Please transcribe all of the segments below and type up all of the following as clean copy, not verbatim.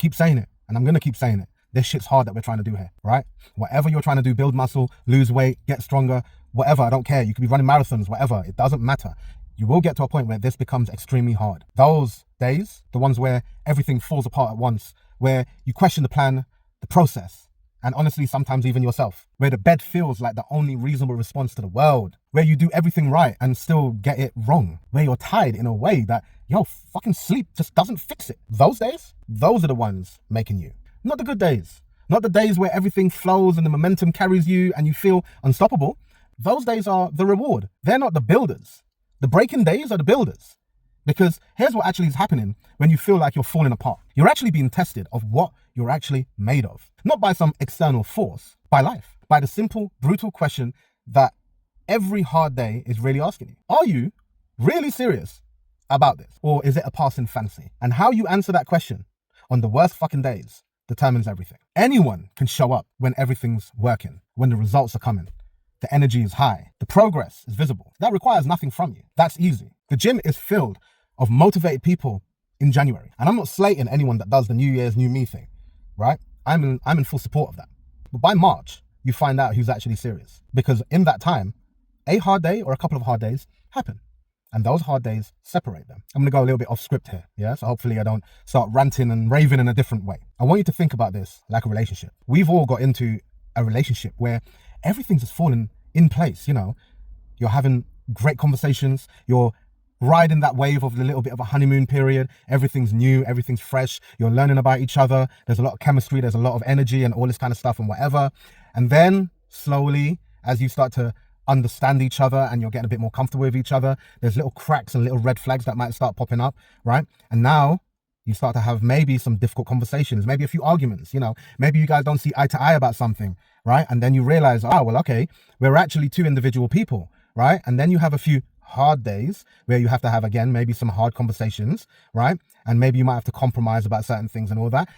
keep saying it, and I'm going to keep saying it. This shit's hard that we're trying to do here, right? Whatever you're trying to do, build muscle, lose weight, get stronger, whatever, I don't care. You could be running marathons, whatever. It doesn't matter. You will get to a point where this becomes extremely hard. Those days, the ones where everything falls apart at once, where you question the plan, the process, and honestly, sometimes even yourself, where the bed feels like the only reasonable response to the world, where you do everything right and still get it wrong, where you're tired in a way that, fucking sleep just doesn't fix it. Those days, those are the ones making you. Not the good days. Not the days where everything flows and the momentum carries you and you feel unstoppable. Those days are the reward. They're not the builders. The breaking days are the builders. Because here's what actually is happening when you feel like you're falling apart. You're actually being tested of what you're actually made of. Not by some external force, by life. By the simple, brutal question that every hard day is really asking you. Are you really serious about this? Or is it a passing fancy? And how you answer that question on the worst fucking days determines everything. Anyone can show up when everything's working, when the results are coming, the energy is high, the progress is visible. That requires nothing from you. That's easy. The gym is filled of motivated people in January. And I'm not slating anyone that does the New Year's, New Me thing, right? I'm in full support of that. But by March, you find out who's actually serious. Because in that time, a hard day or a couple of hard days happen. And those hard days separate them. I'm going to go a little bit off script here, yeah? So hopefully I don't start ranting and raving in a different way. I want you to think about this like a relationship. We've all got into a relationship where everything's just falling in place, You're having great conversations. You're riding that wave of a little bit of a honeymoon period. Everything's new, everything's fresh. You're learning about each other. There's a lot of chemistry. There's a lot of energy and all this kind of stuff and whatever. And then slowly, as you start to understand each other and you're getting a bit more comfortable with each other, there's little cracks and little red flags that might start popping up, right? And now you start to have maybe some difficult conversations, maybe a few arguments, maybe you guys don't see eye to eye about something, right? And then you realize, okay, we're actually two individual people, right? And then you have a few hard days where you have to have, again, maybe some hard conversations, right? And maybe you might have to compromise about certain things and all that.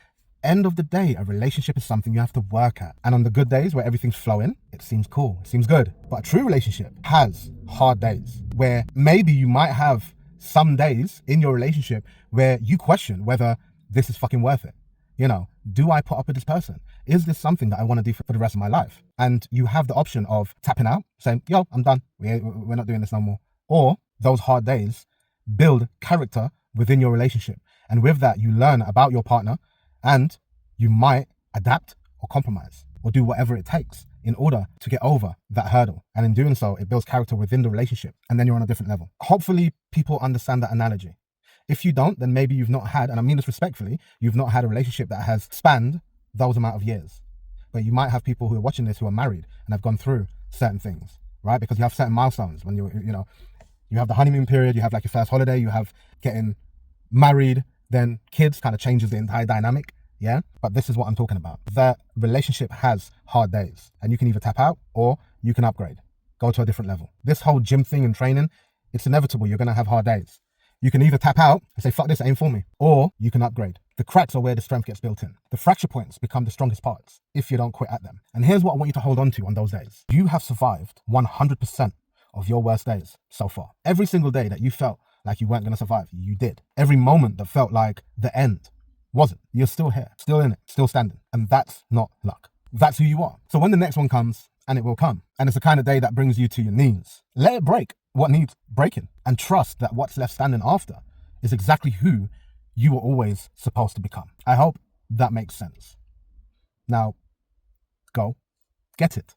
End of the day, a relationship is something you have to work at. And on the good days where everything's flowing, it seems cool, it seems good. But a true relationship has hard days where maybe you might have some days in your relationship where you question whether this is fucking worth it. Do I put up with this person? Is this something that I want to do for the rest of my life? And you have the option of tapping out, saying, I'm done. We're not doing this no more. Or those hard days build character within your relationship. And with that, you learn about your partner and you might adapt or compromise or do whatever it takes in order to get over that hurdle. And in doing so, it builds character within the relationship. And then you're on a different level. Hopefully people understand that analogy. If you don't, then maybe you've not had, and I mean this respectfully, you've not had a relationship that has spanned those amount of years. But you might have people who are watching this who are married and have gone through certain things, right? Because you have certain milestones when you have the honeymoon period, you have like your first holiday, you have getting married, then kids kind of changes the entire dynamic. Yeah. But this is what I'm talking about. The relationship has hard days and you can either tap out or you can upgrade, go to a different level. This whole gym thing and training, it's inevitable. You're going to have hard days. You can either tap out and say, fuck this, it ain't for me, or you can upgrade. The cracks are where the strength gets built in. The fracture points become the strongest parts if you don't quit at them. And here's what I want you to hold on to on those days. You have survived 100% of your worst days so far. Every single day that you felt like you weren't going to survive, you did. Every moment that felt like the end wasn't. You're still here, still in it, still standing. And that's not luck. That's who you are. So when the next one comes, and it will come, and it's the kind of day that brings you to your knees, let it break what needs breaking and trust that what's left standing after is exactly who you were always supposed to become. I hope that makes sense. Now, go get it.